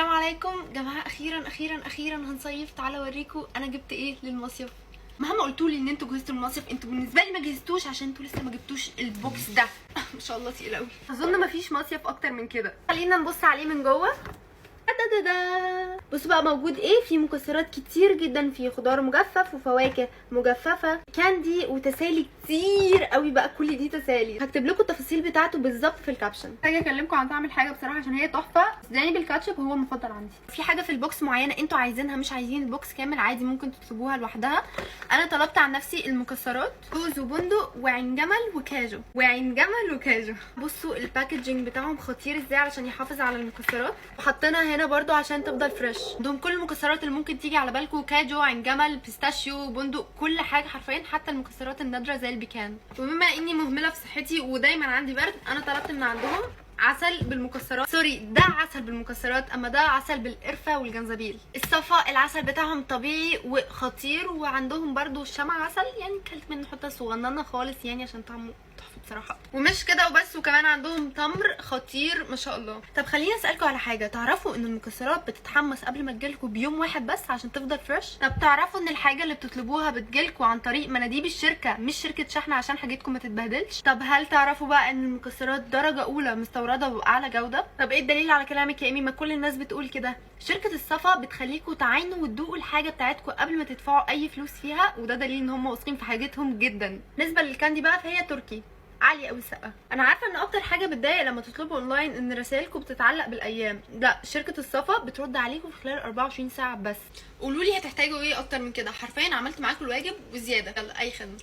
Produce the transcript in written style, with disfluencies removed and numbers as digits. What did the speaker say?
السلام عليكم جماعه. اخيرا هنصيف. تعالوا اوريكم انا جبت ايه للمصيف. مهما قلتولي ان انتوا جهزتوا المصيف، انتوا بالنسبه لي ما جهزتوش عشان انتوا لسه ما جبتوش البوكس ده. ما شاء الله تقيل قوي. اظن ما فيش مصيف اكتر من كده. خلينا نبص عليه من جوه. بصوا بقى موجود ايه. في مكسرات كتير جدا، في خضار مجفف وفواكه مجففه، كاندي وتسالي كتير قوي. بقى كل دي تسالي. هكتب لكم التفاصيل بتاعته بالظبط في الكابشن. هاجي اكلمكم عن طعم الحاجه بصراحه عشان هي تحفه. صدقني بالكاتشب هو المفضل عندي. في حاجه في البوكس معينه انتوا عايزينها، مش عايزين البوكس كامل عادي ممكن تطلبوها لوحدها. انا طلبت عن نفسي المكسرات جوز وبندق وعين جمل وكاجو. بصوا الباكجينج بتاعهم خطير ازاي علشان يحافظ على المكسرات، وحطينا هنا برضو عشان تفضل فريش. عندهم كل المكسرات اللي ممكن تيجي على بالكم، كاجو، عين جمل، بيستاشيو، بندق، كل حاجه حرفيا، حتى المكسرات النادره زي البيكان. وبما اني مهمله في صحتي ودايما عندي برد، انا طلبت من عندهم عسل بالمكسرات. سوري، ده عسل بالمكسرات، اما ده عسل بالقرفه والجنزبيل. الصفا العسل بتاعهم طبيعي وخطير، وعندهم برضو الشمع عسل، يعني كلت منه حته صغننه خالص يعني عشان طعمه تحفه بصراحه. ومش كده وبس، وكمان عندهم تمر خطير ما شاء الله. طب خليني اسالكم على حاجه. تعرفوا ان المكسرات بتتحمص قبل ما تجيلكوا بيوم واحد بس عشان تفضل فريش؟ طب تعرفوا ان الحاجه اللي بتطلبوها بتجيلكوا عن طريق مناديب الشركه، مش شركه شحن، عشان حاجتكم ما تتبهدلش؟ طب هل تعرفوا بقى ان المكسرات درجه اولى مستورده واعلى جوده؟ طب ايه الدليل على كلامك يا ايمي؟ ما كل الناس بتقول كده. شركه الصفا بتخليكوا تعاينوا وتدوقوا الحاجه بتاعتكم قبل ما تدفعوا اي فلوس فيها، وده دليل ان هم واثقين في حاجتهم جدا. بالنسبه للكاندي بقى فهي تركي عالي قوي السقه. انا عارفه ان اكتر حاجه بتضايق لما تطلبوا اونلاين ان رسائلكم بتتعلق بالايام. لا، شركه الصفا بترد عليكم في خلال 24 ساعه بس. قولوا لي هتحتاجوا ايه اكتر من كده؟ حرفيا عملت معاكم الواجب وزياده. يلا اي خدمه.